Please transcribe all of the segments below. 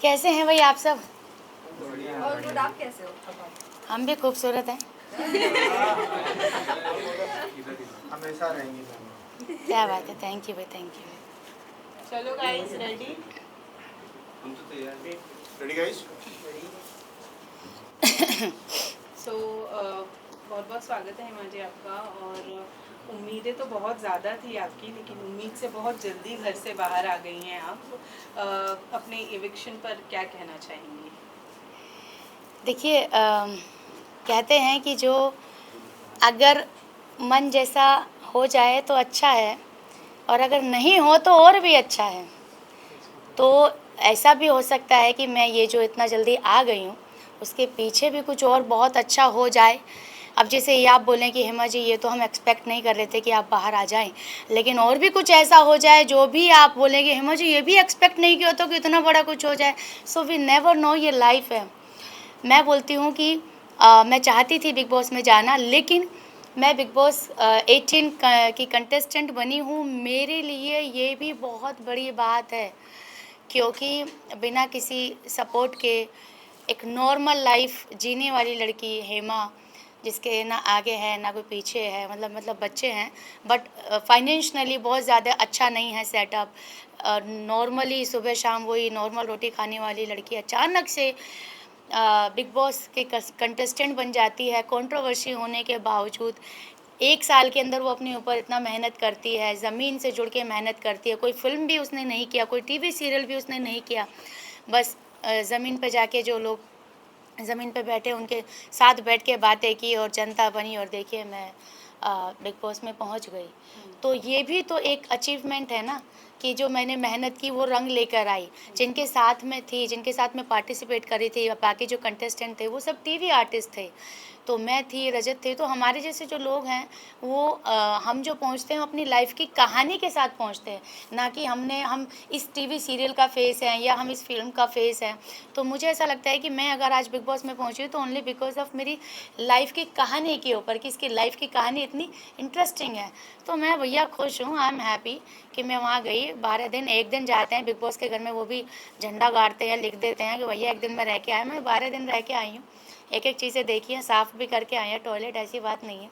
कैसे हैं भाई आप सब? और गुड, आप कैसे हो? हम भी खूबसूरत हैं। हमेशा रहेंगी। क्या बात है, थैंक यू भाई, थैंक यू। चलो गाइस, रेडी? हम तो तैयार हैं। Ready guys? सो बहुत बहुत स्वागत है हिमा जी आपका। और उम्मीदें तो बहुत ज़्यादा थी आपकी, लेकिन उम्मीद से बहुत जल्दी घर से बाहर आ गई हैं आप। अपने इविक्शन पर क्या कहना चाहेंगी? देखिए, कहते हैं कि जो अगर मन जैसा हो जाए तो अच्छा है, और अगर नहीं हो तो और भी अच्छा है। तो ऐसा भी हो सकता है कि मैं ये जो इतना जल्दी आ गई हूँ, उसके पीछे भी कुछ और बहुत अच्छा हो जाए। अब जैसे ये आप बोलें कि हेमा जी, ये तो हम एक्सपेक्ट नहीं कर रहे थे कि आप बाहर आ जाएं, लेकिन और भी कुछ ऐसा हो जाए जो भी आप बोलेंगे हेमा जी ये भी एक्सपेक्ट नहीं किया तो कि इतना बड़ा कुछ हो जाए। सो वी नेवर नो, ये लाइफ है। मैं बोलती हूँ कि मैं चाहती थी बिग बॉस में जाना, लेकिन मैं बिग बॉस 18 की कंटेस्टेंट बनी हूँ। मेरे लिए ये भी बहुत बड़ी बात है, क्योंकि बिना किसी सपोर्ट के एक नॉर्मल लाइफ जीने वाली लड़की हेमा, जिसके ना आगे है ना कोई पीछे है, मतलब बच्चे हैं, बट फाइनेंशियली बहुत ज़्यादा अच्छा नहीं है सेटअप। नॉर्मली सुबह शाम वही नॉर्मल रोटी खाने वाली लड़की अचानक से बिग बॉस के कंटेस्टेंट बन जाती है। कंट्रोवर्सी होने के बावजूद 1 साल के अंदर वो अपने ऊपर इतना मेहनत करती है, ज़मीन से जुड़ के मेहनत करती है। कोई फिल्म भी उसने नहीं किया, कोई टीवी सीरियल भी उसने नहीं किया। बस ज़मीन पे जाके जो लोग ज़मीन पे बैठे उनके साथ बैठ के बातें की और जनता बनी, और देखिए मैं बिग बॉस में पहुंच गई। तो ये भी तो एक अचीवमेंट है ना, कि जो मैंने मेहनत की वो रंग लेकर आई। जिनके साथ में थी, जिनके साथ में पार्टिसिपेट करी थी, बाकी जो कंटेस्टेंट थे वो सब टीवी आर्टिस्ट थे, तो मैं थी, रजत थे। तो हमारे जैसे जो लोग हैं वो हम जो पहुंचते हैं अपनी लाइफ की कहानी के साथ पहुंचते हैं, ना कि हम इस टीवी सीरियल का फेस हैं या हम इस फिल्म का फेस हैं। तो मुझे ऐसा लगता है कि मैं अगर आज बिग बॉस में पहुंची हूँ तो ओनली बिकॉज ऑफ मेरी लाइफ की कहानी के ऊपर, कि इसकी लाइफ की कहानी इतनी इंटरेस्टिंग है। तो मैं भैया खुश हूँ, आई एम हैप्पी कि मैं वहाँ गई। 12 दिन, एक दिन जाते हैं बिग बॉस के घर में, वो भी झंडा गाड़ते हैं, लिख देते हैं कि भैया एक दिन में रह के आए। मैं 12 दिन रह के आई हूँ, एक एक चीज़ें देखी हैं, साफ़ भी करके आए हैं टॉयलेट, ऐसी बात नहीं है।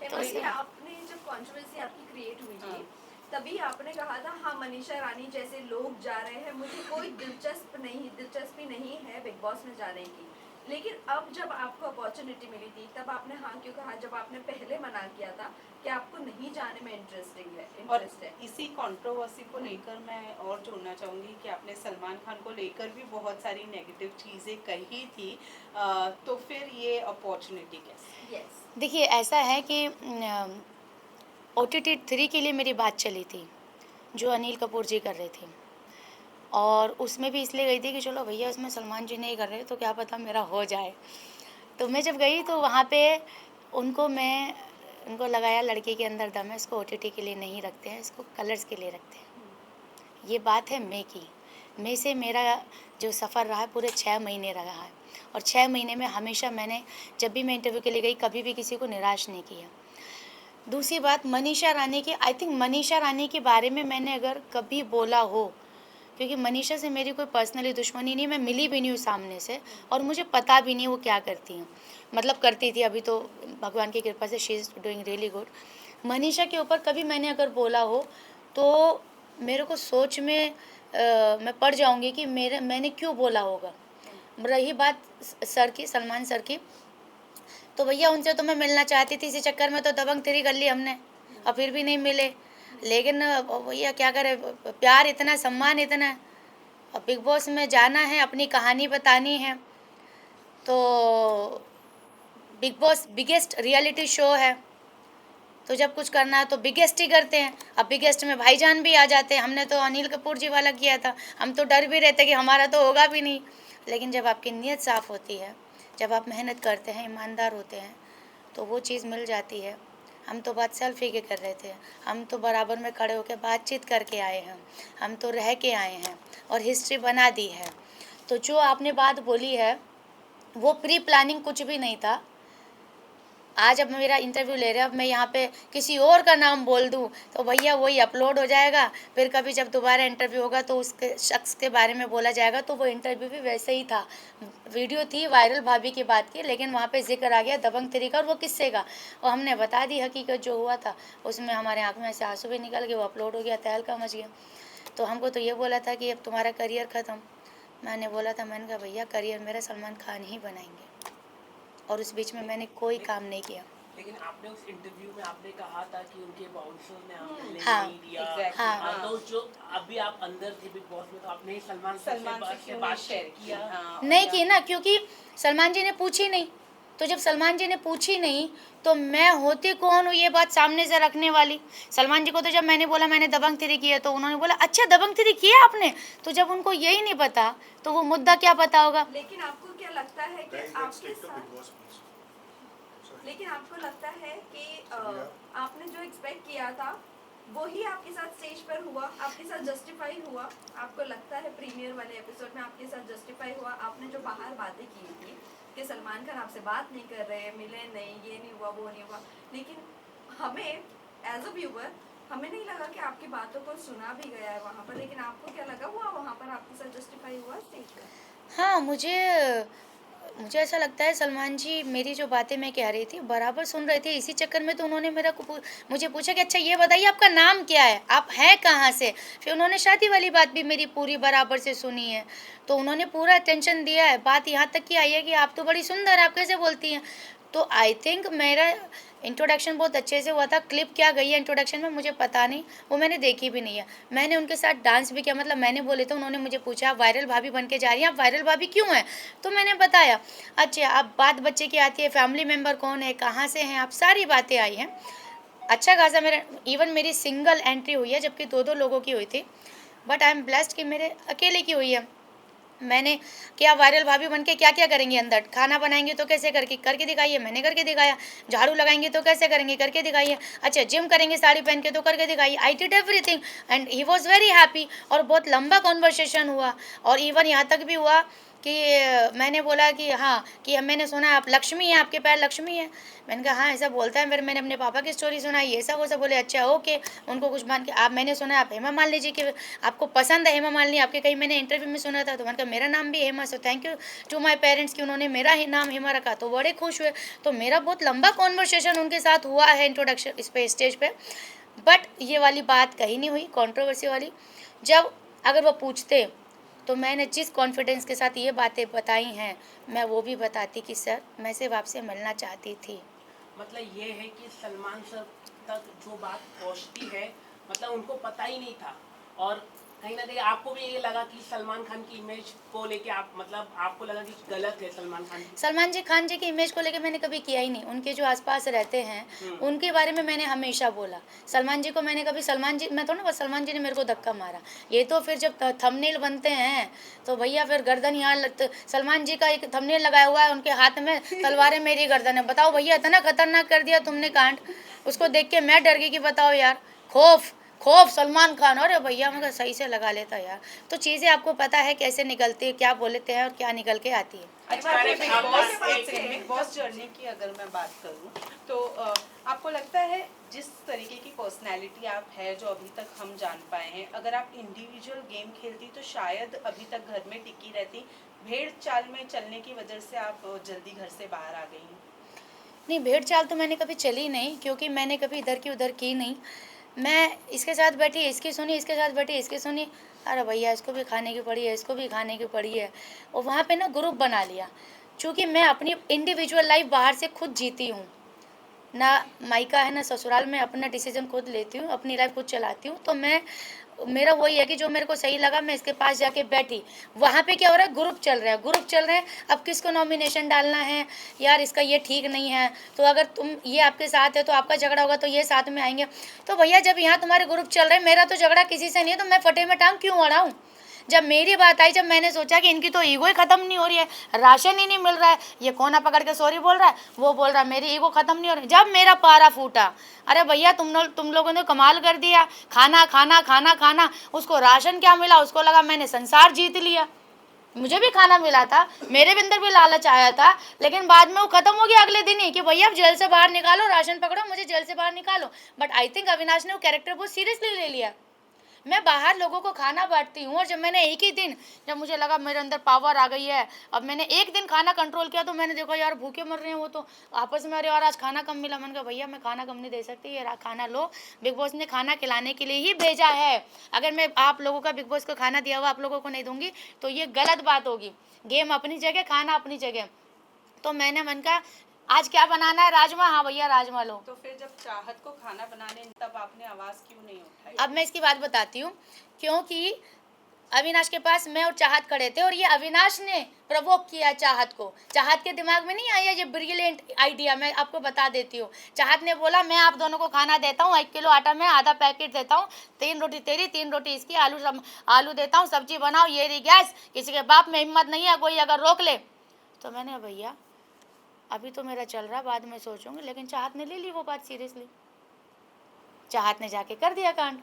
हेमा जी, आपने जब कंट्रोवर्सी आपकी क्रिएट हुई थी, तभी आपने कहा था हाँ मनीषा रानी जैसे लोग जा रहे हैं, मुझे कोई दिलचस्पी नहीं है बिग बॉस में जाने की। लेकिन अब जब आपको अपॉर्चुनिटी मिली थी तब आपने हाँ क्यों कहा, जब आपने पहले मना किया था कि आपको नहीं जाने में इंटरेस्ट है। इसी कंट्रोवर्सी को लेकर मैं और जोड़ना चाहूँगी कि आपने सलमान खान को लेकर भी बहुत सारी नेगेटिव चीज़ें कही थी। तो फिर ये अपॉर्चुनिटी कैसे? यस, देखिए, ऐसा है कि OTT 3 के लिए मेरी बात चली थी, जो अनिल कपूर जी कर रहे थे, और उसमें भी इसलिए गई थी कि चलो भैया उसमें सलमान जी नहीं कर रहे तो क्या पता मेरा हो जाए। तो मैं जब गई तो वहाँ पे उनको लगाया लड़की के अंदर दम है, इसको OTT के लिए नहीं रखते हैं, इसको कलर्स के लिए रखते हैं। ये बात है मई की। मई से मेरा जो सफ़र रहा है पूरे 6 महीने रहा है, और 6 महीने में हमेशा मैंने, जब भी मैं इंटरव्यू के लिए गई, कभी भी किसी को निराश नहीं किया। दूसरी बात मनीषा रानी की, आई थिंक मनीषा रानी के बारे में मैंने अगर कभी बोला हो, क्योंकि मनीषा से मेरी कोई पर्सनली दुश्मनी नहीं, मैं मिली भी नहीं हूँ सामने से, और मुझे पता भी नहीं वो क्या करती हैं। मतलब करती थी, अभी तो भगवान की कृपा से she is doing really good. Manisha के ऊपर कभी मैंने अगर बोला हो तो मेरे को सोच में मैं पड़ जाऊंगी कि मैंने क्यों बोला होगा। रही बात सर की, सलमान सर की, तो भैया उनसे तो मैं मिलना चाहती थी, इसी चक्कर में तो दबंग 3 कर ली हमने, और फिर भी नहीं मिले। लेकिन भैया क्या करे, प्यार इतना, सम्मान इतना है। अब बिग बॉस में जाना है, अपनी कहानी बतानी है, तो big boss biggest reality show है, तो जब कुछ करना है तो बिगेस्ट ही करते हैं। अब बिगेस्ट में भाईजान भी आ जाते हैं, हमने तो अनिल कपूर जी वाला किया था, हम तो डर भी रहते कि हमारा तो होगा भी नहीं। लेकिन जब आपकी नीयत साफ़ होती है, जब आप मेहनत करते हैं, ईमानदार होते हैं, तो वो चीज़ मिल जाती है। हम तो बात सेल्फी के कर रहे थे, हम तो बराबर में खड़े होकर बातचीत करके आए हैं, हम तो रह के आए हैं और हिस्ट्री बना दी है। तो जो आपने बात बोली है वो प्री प्लानिंग कुछ भी नहीं था। आज अब मेरा इंटरव्यू ले रहे हैं, अब मैं यहाँ पे किसी और का नाम बोल दूँ तो भैया वही अपलोड हो जाएगा, फिर कभी जब दोबारा इंटरव्यू होगा तो उसके शख्स के बारे में बोला जाएगा। तो वो इंटरव्यू भी वैसे ही था, वीडियो थी वायरल भाभी की बात की, लेकिन वहाँ पे जिक्र आ गया दबंग 3 का और वो किस्से का, और हमने बता दी हकीकत जो हुआ था। उसमें हमारे आँख में से आंसू भी निकल गए, वो अपलोड हो गया, तहलका मच गया। तो हमको तो ये बोला था कि अब तुम्हारा करियर ख़त्म। मैंने बोला था, मैंने कहा भैया करियर मेरा सलमान खान ही बनाएंगे, और उस बीच में मैंने कोई काम नहीं किया। लेकिन आपने उस इंटरव्यू में आपने कहा था कि उनके बाउंसर ने आपको लेने हाँ, नहीं दिया। exactly, हाँ। हाँ, तो जो अभी आप अंदर थे बिग बॉस में, तो आपने सलमान से क्यों बात शेयर किया? हाँ, नहीं की ना, क्योंकि सलमान जी ने पूछी नहीं। तो जब सलमान जी ने पूछी नहीं तो मैं होती कौन हूँ ये बात सामने से रखने वाली। सलमान जी को तो जब मैंने बोला मैंने दबंग 3 किया तो उन्होंने बोला अच्छा दबंग 3 किया आपने, तो जब उनको यही नहीं पता तो वो मुद्दा क्या पता होगा। लेकिन आपको क्या लगता है कि Guys, let's आपके stick to साथ, Big Boss, please. Sorry. लेकिन आपको लगता है कि आपने जो एक्सपेक्ट किया था वही आपके साथ स्टेज पर हुआ, आपके साथ जस्टिफाई हुआ? आपको लगता है प्रीमियर वाले एपिसोड में आपके साथ जस्टिफाई हुआ? आपने जो बाहर बातें की थी कि सलमान खान आपसे बात नहीं कर रहे, मिले नहीं, ये नहीं हुआ, वो नहीं हुआ, लेकिन हमें एज अ व्यूअर हमें नहीं लगा कि आपकी बातों को सुना भी गया है वहाँ पर, लेकिन आपको क्या लगा हुआ वहाँ पर आपके साथ जस्टिफाई हुआ स्टेज पर? हाँ, मुझे ऐसा लगता है सलमान जी मेरी जो बातें मैं कह रही थी बराबर सुन रहे थे। इसी चक्कर में तो उन्होंने मुझे पूछा कि अच्छा ये बताइए आपका नाम क्या है, आप हैं कहाँ से। फिर उन्होंने शादी वाली बात भी मेरी पूरी बराबर से सुनी है, तो उन्होंने पूरा अटेंशन दिया है। बात यहाँ तक की आई है कि आप तो बड़ी सुंदर हैं, आप कैसे बोलती हैं। तो आई थिंक मेरा इंट्रोडक्शन बहुत अच्छे से हुआ था। क्लिप क्या गई है इंट्रोडक्शन में मुझे पता नहीं, वो मैंने देखी भी नहीं है। मैंने उनके साथ डांस भी किया, मतलब मैंने बोले तो उन्होंने मुझे पूछा आप वायरल भाभी बन के जा रही हैं, आप वायरल भाभी क्यों हैं, तो मैंने बताया। अच्छा अब बात बच्चे की आती है, फैमिली मेम्बर कौन है, कहाँ से हैं आप, सारी बातें आई हैं। अच्छा खासा मेरा इवन मेरी सिंगल एंट्री हुई है, जबकि 2-2 लोगों की हुई थी, बट आई एम ब्लेस्ड कि मेरे अकेले की हुई है। मैंने क्या वायरल भाभी बन के क्या क्या करेंगे, अंदर खाना बनाएंगे तो कैसे करके दिखाइए, मैंने करके दिखाया। झाड़ू लगाएंगे तो कैसे करेंगे, करके दिखाइए। अच्छा जिम करेंगे साड़ी पहन के तो करके दिखाइए। I did everything and he was very happy. और बहुत लंबा कॉन्वर्सेशन हुआ, और इवन यहाँ तक भी हुआ कि मैंने बोला कि हाँ कि मैंने सुना आप लक्ष्मी हैं, आपके पैर लक्ष्मी है। मैंने कहा हाँ ऐसा बोलता है। फिर मैंने अपने पापा की स्टोरी सुनाई, ये सब वो सब बोले अच्छा ओके, उनको कुछ मान के आप, मैंने सुना आप हेमा मालिनी जी के आपको पसंद है हेमा मालिनी, आपके कहीं मैंने इंटरव्यू में सुना था। तो मैंने कहा मेरा नाम भी Hema, so thank you to my parents कि उन्होंने मेरा ही नाम हेमा रखा, तो बड़े खुश हुए। तो मेरा बहुत लंबा कॉन्वर्सेशन उनके साथ हुआ है इंट्रोडक्शन इस पे स्टेज पे, बट ये वाली बात कहीं नहीं हुई कंट्रोवर्सी वाली। जब अगर वो पूछते तो मैंने जिस कॉन्फिडेंस के साथ ये बातें बताई हैं मैं वो भी बताती कि सर मैं सिर्फ आपसे मिलना चाहती थी। मतलब ये है कि सलमान सर तक जो बात पहुंचती है, मतलब उनको पता ही नहीं था, और कहीं ना कहीं आपको भी ये लगा कि सलमान खान की इमेज को लेके आप, मतलब आपको लगा कि गलत है सलमान खान की। सलमान जी खान जी की इमेज को लेके मैंने कभी किया ही नहीं। उनके जो आसपास रहते हैं उनके बारे में मैंने हमेशा बोला। सलमान जी को मैंने कभी सलमान जी मैं थोड़ा ना, सलमान जी ने मेरे को धक्का मारा। ये तो फिर जब थंबनेल बनते हैं तो भैया फिर गर्दन यहाँ सलमान जी का एक थंबनेल लगाया हुआ है, उनके हाथ में तलवारें मेरी गर्दन है। बताओ भैया इतना खतरनाक कर दिया तुमने कांड, उसको देख के मैं डर गई कि बताओ यार, खौफ सलमान खान। और भैया मगर सही से लगा लेता यार। तो चीज़ें आपको पता है कैसे निकलती है, क्या बोलते हैं और क्या निकल के आती है। अच्छा बिग बॉस जर्नी की अगर मैं बात करूं तो आपको लगता है जिस तरीके की पर्सनैलिटी आप है जो अभी तक हम जान पाए हैं, अगर आप इंडिविजुअल गेम खेलती तो शायद अभी तक घर में टिकी रहती, भेड़ चाल में चलने की वजह से आप जल्दी घर से बाहर आ गई हैं? नहीं भेड़ चाल तो मैंने कभी चली नहीं, क्योंकि मैंने कभी इधर की उधर की नहीं। मैं इसके साथ बैठी इसकी सुनी, इसके साथ बैठी इसकी सुनी, अरे भैया इसको भी खाने की पड़ी है, इसको भी खाने की पड़ी है। और वहाँ पे ना ग्रुप बना लिया। चूँकि मैं अपनी इंडिविजुअल लाइफ बाहर से खुद जीती हूँ, ना मायका है ना ससुराल में, अपना डिसीजन खुद लेती हूँ, अपनी लाइफ खुद चलाती हूँ। तो मैं मेरा वही है कि जो मेरे को सही लगा मैं इसके पास जाके बैठी। वहाँ पे क्या हो रहा है, ग्रुप चल रहे हैं। अब किसको नॉमिनेशन डालना है, यार इसका ये ठीक नहीं है, तो अगर तुम ये आपके साथ है तो आपका झगड़ा होगा तो ये साथ में आएंगे। तो भैया जब यहाँ तुम्हारे ग्रुप चल रहे हैं, मेरा तो झगड़ा किसी से नहीं है, तो मैं फटे में टांग क्यों अड़ाऊँ। जब मेरी बात आई, जब मैंने सोचा कि इनकी तो ईगो ही ख़त्म नहीं हो रही है, राशन ही नहीं मिल रहा है, ये कोना पकड़ के सॉरी बोल रहा है, वो बोल रहा है मेरी ईगो ख़त्म नहीं हो रही, जब मेरा पारा फूटा, अरे भैया तुम लोगों ने कमाल कर दिया। खाना खाना खाना खाना, उसको राशन क्या मिला, उसको लगा मैंने संसार जीत लिया। मुझे भी खाना मिला था, मेरे भी अंदर भी लालच आया था, लेकिन बाद में वो खत्म हो गया अगले दिन ही कि भैया अब जेल से बाहर निकालो, राशन पकड़ो, मुझे जेल से बाहर निकालो। बट आई थिंक अविनाश ने वो कैरेक्टर बहुत सीरियसली ले लिया। मैं बाहर लोगों को खाना बांटती हूँ, और जब मैंने एक ही दिन, जब मुझे लगा मेरे अंदर पावर आ गई है, अब मैंने एक दिन खाना कंट्रोल किया, तो मैंने देखा यार भूखे मर रहे हैं वो तो आपस में, अरे यार आज खाना कम मिला। मैंने कहा भैया मैं खाना कम नहीं दे सकती, ये खाना लो, बिग बॉस ने खाना खिलाने के लिए ही भेजा है। अगर मैं आप लोगों का बिग बॉस को खाना दिया हुआ आप लोगों को नहीं दूंगी तो ये गलत बात होगी। गेम अपनी जगह, खाना अपनी जगह। तो मैंने मन का आज क्या बनाना है, राजमा, हाँ भैया राजमा लो। तो फिर जब चाहत को खाना बनाने तब आपने आवाज़ क्यों नहीं उठाई? अब मैं इसकी बात बताती हूँ, क्योंकि अविनाश के पास मैं और चाहत खड़े थे, और ये अविनाश ने प्रवोक किया चाहत को। चाहत के दिमाग में नहीं आया ये ब्रिलियंट आइडिया, मैं आपको बता देती हूँ। चाहत ने बोला मैं आप दोनों को खाना देता हूँ, 1 किलो आटा में आधा पैकेट देता हूँ, 3 रोटी तेरी 3 रोटी इसकी, आलू देता हूँ, सब्जी बनाओ, ये रही गैस, किसी के बाप में हिम्मत नहीं है कोई अगर रोक ले। तो मैंने भैया अभी तो मेरा चल रहा, बाद में सोचूंगी, लेकिन चाहत ने ले ली वो बात सीरियसली। चाहत ने जाके कर दिया कांड।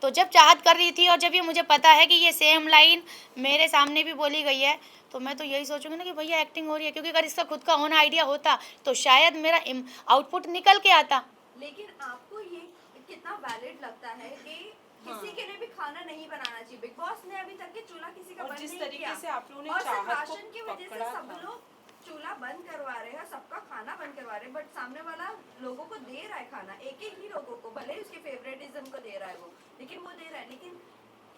तो जब चाहत कर रही थी और जब ये मुझे पता है कि ये सेम लाइन मेरे सामने भी बोली गई है, तो मैं तो यही सोचूंगी ना कि भैया एक्टिंग हो रही है, क्योंकि अगर इसका खुद का होना आइडिया होता तो शायद मेरा आउटपुट निकल के आता। लेकिन आपको ये कितना वैलिड लगता है कि किसी के लिए भी खाना नहीं बनाना चाहिए? बिग बॉस ने अभी तक के चूल्हा किसी का और बंद जिस नहीं तरीके किया, से आप लोगों ने और सिर्फ चाहत को राशन की वजह से पकड़ा सब था। लोग चूल्हा बंद करवा रहे हैं, सबका खाना बंद करवा रहे हैं, बट सामने वाला लोगों को दे रहा है खाना, एक ही लोगों को, भले ही उसके फेवरेटिज्म को दे रहा है वो, लेकिन वो दे रहा है। लेकिन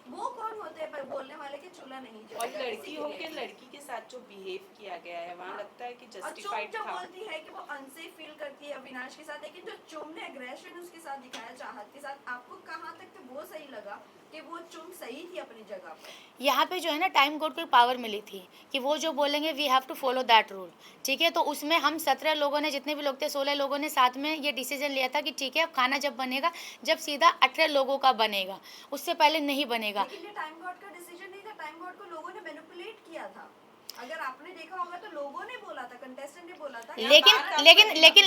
वो कौन होते हैं पर बोलने वाले कि चूल्हा नहीं और जलेगा किसी लड़की के हो लिए? के लड़की के साथ जो बिहेव किया गया है वहाँ लगता है कि और चुम जस्टिफाइड जो था। बोलती है कि वो अनसेफ फील करती है अविनाश के साथ, लेकिन जो चुम ने एग्रेशन उसके साथ दिखाया चाहत के साथ, आपको कहाँ तक तो वो सही लगा कि वो चुम सही थी अपनी जगह पर? यहाँ पे जो है ना टाइम कोड को पावर मिली थी कि वो जो बोलेंगे we have to follow that rule, ठीक है। तो उसमें हम 17 लोगों ने, जितने भी लोग थे 16 लोगों ने साथ में ये डिसीजन लिया था कि ठीक है अब खाना जब बनेगा, जब सीधा 18 लोगों का बनेगा, उससे पहले नहीं बनेगा। लेकिन ये टाइम गॉड का डिसीजन नहीं था, टाइम गॉड को लोगों ने मैनिपुलेट किया था। अगर आपने देखा होगा तो लोगों ने बोला था, कंटेस्टेंट ने बोला था।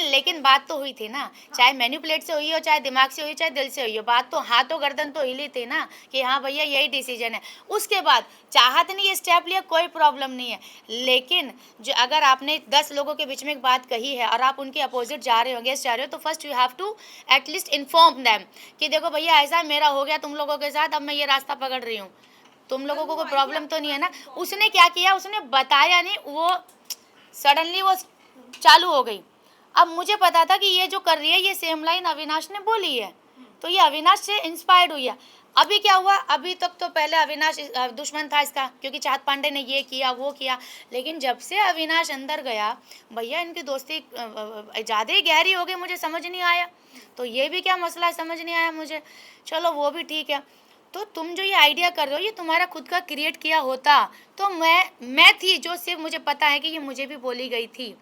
लेकिन बात तो हुई थी ना, चाहे मैनिपुलेट से हुई हो, चाहे दिमाग से हुई, चाहे दिल से हुई हो, बात तो हाथों गर्दन तो हिली थी ना कि हाँ भैया यही डिसीजन है। उसके बाद चाहत ने ये स्टेप लिया, कोई प्रॉब्लम नहीं है, लेकिन जो अगर आपने 10 लोगों के बीच में एक बात कही है और आप उनके अपोजिट जा रहे हो, अगेंस्ट जा रहे हो, तो first you have to at least inform them कि देखो भैया ऐसा मेरा हो गया तुम लोगों के साथ, अब मैं ये रास्ता पकड़ रही हूँ, तुम लोगों को कोई प्रॉब्लम तो नहीं है ना। उसने क्या किया, उसने बताया नहीं, वो सडनली वो चालू हो गई। अब मुझे पता था कि ये जो कर रही है ये सेम लाइन अविनाश ने बोली है, तो ये अविनाश से इंस्पायर्ड हुई है। अभी क्या हुआ, अभी तक तो पहले अविनाश दुश्मन था इसका, क्योंकि चाहत पांडे ने ये किया वो किया, लेकिन जब से अविनाश अंदर गया भैया इनकी दोस्ती ज़्यादा ही गहरी हो गई, मुझे समझ नहीं आया। तो ये भी क्या मसला है, समझ नहीं आया मुझे। चलो वो भी ठीक है। तो तुम जो ये आइडिया कर रहे हो ये तुम्हारा खुद का क्रिएट किया होता तो मैं थी जो सिर्फ मुझे पता है कि ये मुझे भी बोली गई थी,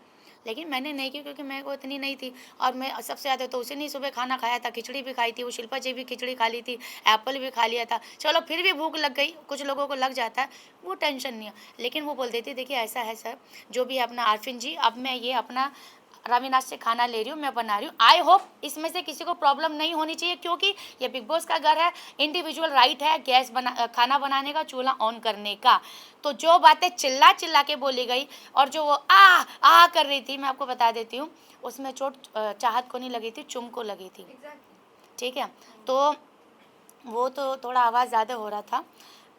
लेकिन मैंने नहीं की क्योंकि मैं को इतनी नहीं थी। और मैं सबसे ज़्यादा तो उसे नहीं सुबह खाना खाया था, खिचड़ी भी खाई थी, वो शिल्पा जी भी खिचड़ी खा ली थी, एप्पल भी खा लिया था। चलो फिर भी भूख लग गई, कुछ लोगों को लग जाता है, वो टेंशन नहीं है। लेकिन वो बोल देती देखिए ऐसा है सर, जो भी अपना आरफिन जी, अब मैं ये अपना रविनाश से खाना ले रही हूँ, मैं बना रही हूँ, आई होप इसमें से किसी को प्रॉब्लम नहीं होनी चाहिए, क्योंकि ये बिग बॉस का घर है, इंडिविजुअल राइट है गैस खाना बनाने का, चूल्हा ऑन करने का। तो जो बातें चिल्ला चिल्ला के बोली गई और जो वो आ कर रही थी, मैं आपको बता देती हूँ उसमें चोट चाहत को नहीं लगी थी, चुम को लगी थी, ठीक है। तो वो तो थोड़ा आवाज़ ज़्यादा हो रहा था।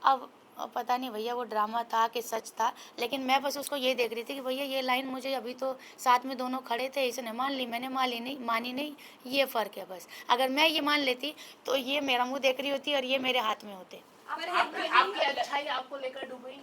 अब पता नहीं भैया वो ड्रामा था कि सच था, लेकिन मैं बस उसको ये देख रही थी कि भैया ये लाइन मुझे, अभी तो साथ में दोनों खड़े थे, इसने मान ली, मैंने मानी नहीं, ये फ़र्क है बस। अगर मैं ये मान लेती तो ये मेरा मुंह देख रही होती और ये मेरे हाथ में होते। आपकी अच्छाई आपको लेकर डूबी?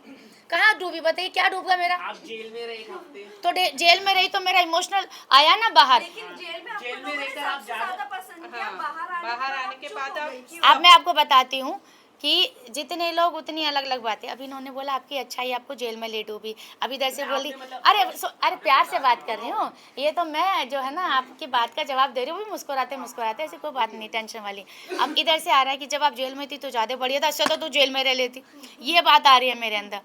कहाँ डूबी, बताइए क्या डूबा मेरा? आप जेल में रहे 1 हफ्ते। तो जेल में रही तो मेरा इमोशनल आया ना बाहर। लेकिन जेल में आपको जेल में लोगों ने रहकर आप सबसे ज्यादा पसंद किया, हाँ, बाहर आने के बाद आप चुप हो गई। अब मैं आपको बताती हूँ कि जितने लोग उतनी अलग अलग बातें। अभी इन्होंने बोला आपकी अच्छाई आपको जेल में ले डूबी, अभी इधर से बोली अरे प्यार से बात कर रही हूँ, ये तो मैं जो है ना आपकी बात का जवाब दे रही हूँ, भी मुस्कुराते ऐसी कोई बात नहीं, टेंशन वाली। अब इधर से आ रहा है कि जब आप जेल में थी तो ज़्यादा बढ़िया था, अच्छा तो तू जेल में रह लेती, ये बात आ रही है मेरे अंदर।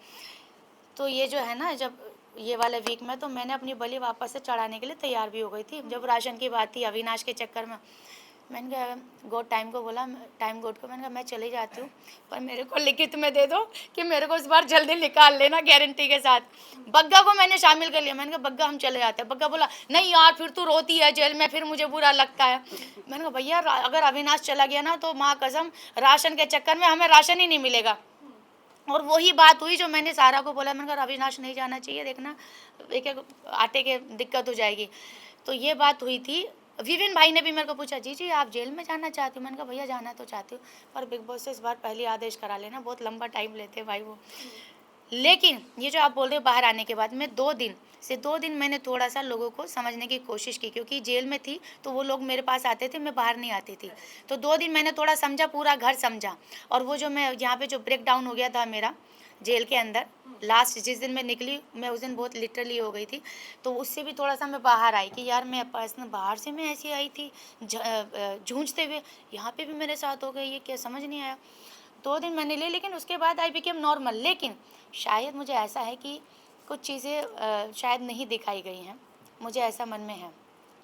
तो ये जो है ना, जब ये वाले वीक में तो मैंने अपनी बलि वापस से चढ़ाने के लिए तैयार भी हो गई थी, जब राशन की बात थी अविनाश के चक्कर में। मैंने कहा गॉड टाइम को बोला, टाइम गॉड को, मैंने कहा मैं चली जाती हूँ पर मेरे को लिखित में दे दो कि मेरे को इस बार जल्दी निकाल लेना गारंटी के साथ। बग्गा को मैंने शामिल कर लिया, मैंने कहा बग्गा हम चले जाते हैं। बग्गा बोला नहीं यार फिर तू रोती है जेल में, फिर मुझे बुरा लगता है। मैंने कहा भैया अगर अविनाश चला गया ना तो माँ कसम राशन के चक्कर में हमें राशन ही नहीं मिलेगा। और वही बात हुई जो मैंने सारा को बोला, मैंने कहा अविनाश नहीं जाना चाहिए, देखना एक एक आटे के दिक्कत हो जाएगी। तो ये बात हुई थी। विपिन भाई ने भी मेरे को पूछा जी जी आप जेल में जाना चाहती हो, मैंने कहा भैया जाना तो चाहती हूँ पर बिग बॉस से इस बार पहले आदेश करा लेना, बहुत लंबा टाइम लेते भाई वो। लेकिन ये जो आप बोल रहे हो बाहर आने के बाद मैं 2 दिन मैंने थोड़ा सा लोगों को समझने की कोशिश की, क्योंकि जेल में थी तो वो लोग मेरे पास आते थे, मैं बाहर नहीं आती थी। तो 2 दिन मैंने थोड़ा समझा, पूरा घर समझा। और वो जो मैं यहाँ पे जो ब्रेक डाउन हो गया था मेरा जेल के अंदर, लास्ट जिस दिन मैं निकली मैं उस दिन बहुत लिटरली हो गई थी। तो उससे भी थोड़ा सा मैं बाहर आई कि यार मैं पर्सनल बाहर से मैं ऐसी आई थी जूझते हुए, यहाँ पे भी मेरे साथ हो गई, ये क्या समझ नहीं आया। 2 दिन मैंने लिए लेकिन उसके बाद आई बिकेम नॉर्मल। लेकिन शायद मुझे ऐसा है कि कुछ चीज़ें शायद नहीं दिखाई गई हैं, मुझे ऐसा मन में है।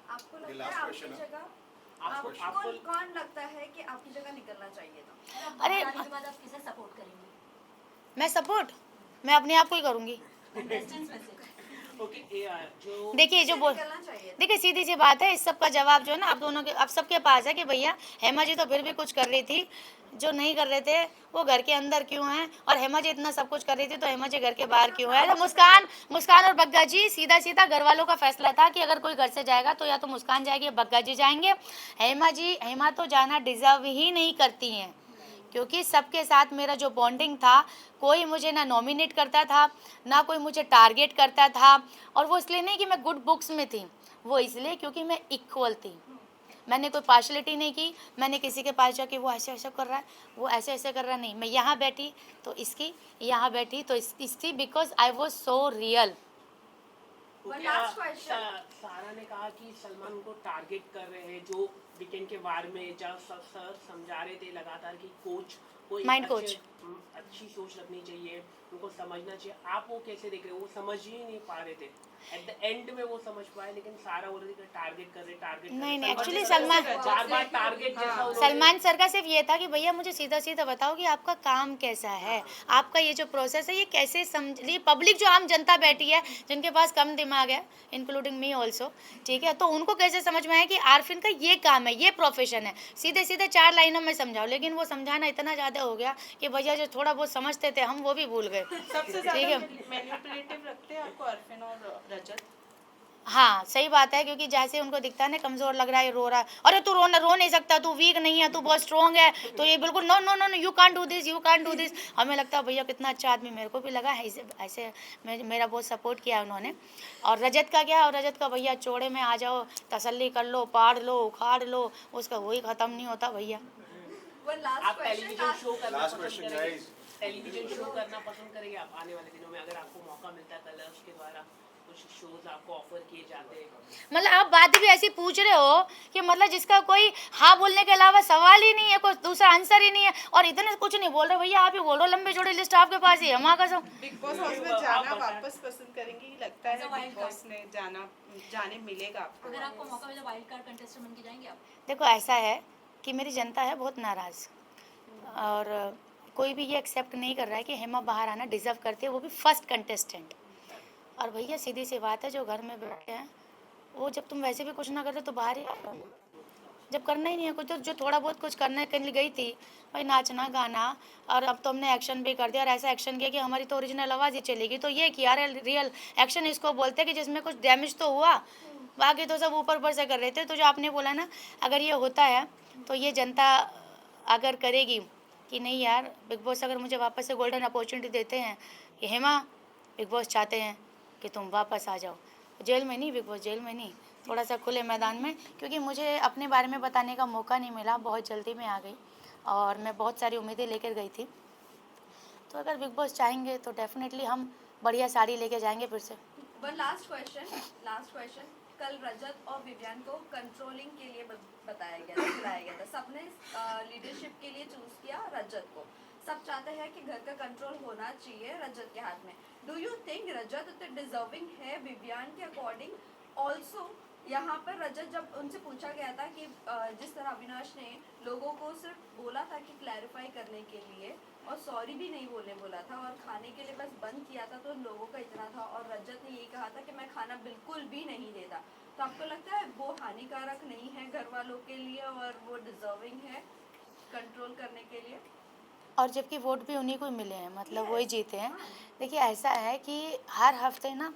आपको ये लगता last है आपकी question है। जगह आपको आपको कौन लगता है कि आपकी जगह निकलना चाहिए था? अरे बाहर आने के बाद आप किसे सपोर्ट करेंगे? मैं अपने आप को ही करूँगी। कंटेस्टेंट्स में से ओके जो देखिए जो किसे बोल निकलना चाहिए था? देखिए सीधी सी बात है, इस सब का जवाब जो है ना आप दोनों के आप सबके पास है कि भैया हेमा जी तो फिर भी कुछ कर रही थी, जो नहीं कर रहे थे वो घर के अंदर क्यों हैं, और हेमा जी इतना सब कुछ कर रही थी तो हेमा जी घर के बाहर क्यों है। तो मुस्कान और बग्गा जी सीधा सीधा घर वालों का फैसला था कि अगर कोई घर से जाएगा तो या तो मुस्कान जाएगी या बग्गा जी जाएंगे। हेमा तो जाना डिजर्व ही नहीं करती हैं, क्योंकि सबके साथ मेरा जो बॉन्डिंग था, कोई मुझे ना नॉमिनेट करता था ना कोई मुझे टारगेट करता था। और वो इसलिए नहीं कि मैं गुड बुक्स में थी, वो इसलिए क्योंकि मैं इक्वल थी। मैंने कोई पार्शलिटी नहीं की, मैंने किसी के पास जाके वो ऐसे ऐसे कर रहा है वो ऐसे ऐसे कर रहा है, नहीं। मैं यहाँ बैठी तो इसकी, यहाँ बैठी तो इसकी, because I was so real. One last question. सारा ने कहा कि सलमान को टारगेट कर रहे हैं, जो वीकेंड के बारे में जब सर समझा रहे थे लगातार कि कोच को एक Mind coach. अच्छी सोच रखनी चाहिए, उनको समझना चाहिए। आप वो कैसे देख रहे हो? वो समझ ही नहीं पा रहे थे, एट द एंड में वो समझ पाए, लेकिन सारा बोल रहे थे टारगेट कर रहे नहीं, actually बार बार टारगेट जैसा उन्होंने- सलमान सर का सिर्फ ये था कि भैया मुझे सीधा सीधा बताओ कि आपका काम कैसा है, आपका ये जो प्रोसेस है ये कैसे समझ, ये पब्लिक जो आम जनता बैठी है जिनके पास कम दिमाग है, इंक्लूडिंग मी ऑल्सो, ठीक है, तो उनको कैसे समझ में आए कि आरफिन का ये काम है, ये प्रोफेशन है। सीधे सीधे 4 लाइनों में समझाओ, लेकिन वो समझाना इतना ज़्यादा हो गया कि भैया जो थोड़ा बहुत समझते थे हम वो भी भूल गए। सबसे ठीक ज्यादा है। मैनिपुलेटिव लगते हैं आपको अरफिन और रजत? हाँ सही बात है, क्योंकि जैसे उनको दिखता है ना कमज़ोर लग रहा है, रो रहा है, अरे तू रो नहीं सकता, तू वीक नहीं है, तू बहुत स्ट्रॉन्ग है, तो ये बिल्कुल no no no no you can't do this, you can't do this. हमें लगता है भैया कितना अच्छा आदमी, मेरे को भी लगा है ऐसे मेरा बहुत सपोर्ट किया उन्होंने। और रजत का क्या, और रजत का भैया चौड़े में आ जाओ, तसल्ली कर लो, पाड़ लो, उखाड़ लो, उसका वही ख़त्म नहीं होता भैया। One last आप question. टेलीविजन शो करना Last पसंद question, करेंगे? guys. टेलीविजन शो करना पसंद करेंगे आप आने वाले दिनों में, अगर आपको मौका मिलता है कलर्स के द्वारा कुछ शोज आपको ऑफर किए जाते हैं? मतलब आप बात भी ऐसी पूछ रहे हो कि मतलब जिसका कोई हाँ बोलने के अलावा सवाल ही नहीं है, कोई दूसरा आंसर ही नहीं है, और इतने कुछ नहीं बोल रहे भैया, आप ही बोल रहे हो, लंबी चौड़ी लिस्ट आपके पास ही है, माँ कसम। बिग बॉस हाउस में आप जाना बताएं। वापस पसंद करेंगी? लगता है बिग बॉस में जाने मिलेगा आपको? अगर आपको मौका मिले वाइल्ड कार्ड कंटेस्टेंट बन के जाएंगे आप? देखो ऐसा है कि मेरी जनता है बहुत नाराज़, और कोई भी ये एक्सेप्ट नहीं कर रहा है कि हेमा बाहर आना डिज़र्व करती है, वो भी फर्स्ट कंटेस्टेंट। और भैया सीधी सी बात है, जो घर में बैठे हैं वो जब तुम वैसे भी कुछ ना करते तो बाहर ही आओ। जब करना ही नहीं है कुछ, तो जो थोड़ा बहुत कुछ करने के लिए गई थी भाई, नाचना गाना, और अब तो हमने एक्शन भी कर दिया, और ऐसा एक्शन किया कि हमारी तो ओरिजिनल आवाज़ ही चलेगी। तो ये किया रियल एक्शन इसको बोलते हैं कि जिसमें कुछ डैमेज तो हुआ, बाकी तो सब ऊपर ऊपर से कर रहे थे। तो जो आपने बोला ना, अगर ये होता है तो ये जनता अगर करेगी कि नहीं यार, बिग बॉस अगर मुझे वापस से गोल्डन अपॉर्चुनिटी देते हैं कि हेमा बिग बॉस चाहते हैं कि तुम वापस आ जाओ, जेल में नहीं, बिग बॉस जेल में नहीं, थोड़ा सा खुले मैदान में, क्योंकि मुझे अपने बारे में बताने का मौका नहीं मिला, बहुत जल्दी में आ गई और मैं बहुत सारी उम्मीदें लेकर गई थी। तो अगर बिग बॉस चाहेंगे तो डेफिनेटली हम बढ़िया साड़ी लेके जाएंगे फिर से। One last question. कल रजत और विवियन को कंट्रोलिंग के लिए बताया गया था, बुलाया गया था। सबने लीडरशिप के लिए चूज किया रजत को। सब चाहते हैं कि घर का कंट्रोल होना चाहिए रजत के हाथ में। डू यू थिंक रजत उतने डिजर्विंग है विवियन के अकॉर्डिंग? ऑल्सो यहाँ पर रजत जब उनसे पूछा गया था कि जिस तरह अविनाश ने लोगों को सिर्फ बोला था कि क्लैरिफाई करने के लिए और सॉरी भी नहीं बोलने बोला था और खाने के लिए बस बंद किया था, तो लोगों का इतना था और रजत ने ये कहा था कि मैं खाना बिल्कुल भी नहीं देता। तो आपको लगता है वो हानिकारक नहीं है घर वालों के लिए और वो डिजर्विंग है कंट्रोल करने के लिए? और जबकि वोट भी उन्हीं को ही मिले हैं, मतलब वही जीते हैं। देखिए ऐसा है कि हर हफ्ते ना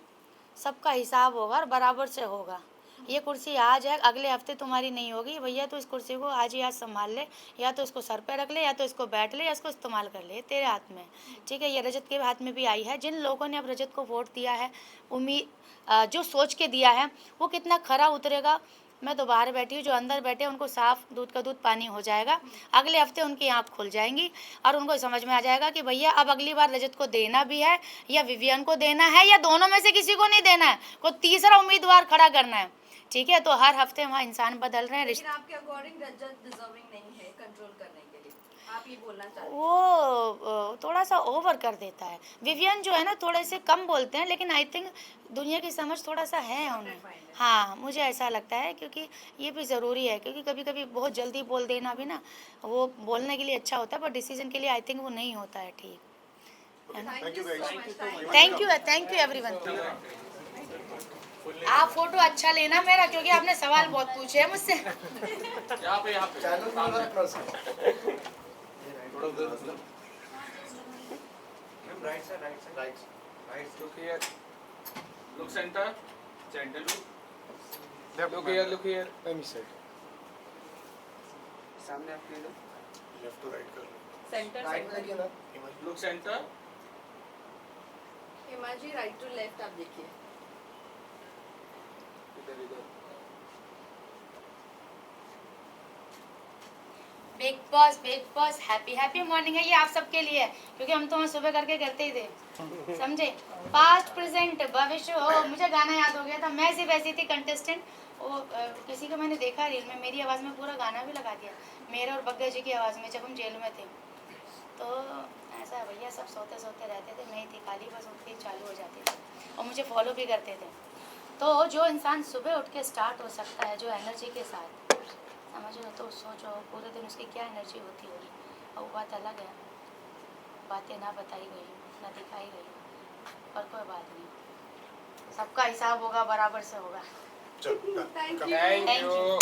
सबका हिसाब होगा और बराबर से होगा। ये कुर्सी आज है, अगले हफ्ते तुम्हारी नहीं होगी भैया, तो इस कुर्सी को आज ही आज संभाल ले, या तो इसको सर पे रख ले, या तो इसको बैठ ले, या इसको इस्तेमाल कर ले, ये तेरे हाथ में है। ठीक है, ये रजत के हाथ में भी आई है। जिन लोगों ने अब रजत को वोट दिया है, जो सोच के दिया है, वो कितना खरा उतरेगा। मैं तो बाहर बैठी हूँ, जो अंदर बैठे उनको साफ दूध का दूध पानी हो जाएगा। अगले हफ्ते उनकी आँख खुल जाएंगी और उनको समझ में आ जाएगा कि भैया अब अगली बार रजत को देना भी है, या विवियन को देना है, या दोनों में से किसी को नहीं देना है, कोई तीसरा उम्मीदवार खड़ा करना है। ठीक है, तो हर हफ्ते वहाँ इंसान बदल रहे हैं। लेकिन आपके अकॉर्डिंग रजत डिजर्विंग नहीं है कंट्रोल करने के लिए, आप ये बोलना चाहते हैं? वो थोड़ा सा ओवर कर देता है। विवियन जो है ना थोड़े से कम बोलते हैं, लेकिन आई थिंक दुनिया की समझ थोड़ा सा है उन्हें। हाँ, मुझे ऐसा लगता है, क्योंकि ये भी ज़रूरी है, क्योंकि कभी कभी बहुत जल्दी बोल देना भी ना, वो बोलने के लिए अच्छा होता है, पर डिसीजन के लिए आई थिंक वो नहीं होता है ठीक। Thank you so much. Thank you everyone. आप फोटो अच्छा लेना मेरा, क्योंकि आपने सवाल बहुत पूछे हैं मुझसे। चैनल का नाम plus right side right Look here. Look center. Center look. Look here. let me said सामने आपके इधर. लेफ्ट टू राइट कर लो, सेंटर राइट में देखिए ना Look center. Hima ji right to left आप देखिए। इधर. बिग बॉस हैप्पी मॉर्निंग है, ये आप सबके लिए है, क्योंकि हम तो वहाँ सुबह करके करते ही थे, समझे। पास्ट प्रेजेंट भविष्य हो। मुझे गाना याद हो गया था, मैं सिर्फ ऐसी थी कंटेस्टेंट, वो किसी को मैंने देखा रील में, मेरी आवाज़ में पूरा गाना भी लगा दिया, मेरे और बग्गा जी की आवाज़ में, जब हम जेल में थे। तो ऐसा है भैया, सब सोते सोते रहते थे, मैं ही थी खाली, बस उठ के चालू हो जाती थी और मुझे फॉलो भी करते थे। तो जो इंसान सुबह उठ के स्टार्ट हो सकता है जो एनर्जी के साथ, समझो, तो सोचो पूरे दिन उसकी क्या एनर्जी होती होगी। और वो बात अलग है, बातें ना बताई गई, ना दिखाई गई, पर कोई बात नहीं, सबका हिसाब होगा, बराबर से होगा। चलो thank come. You. Thank you.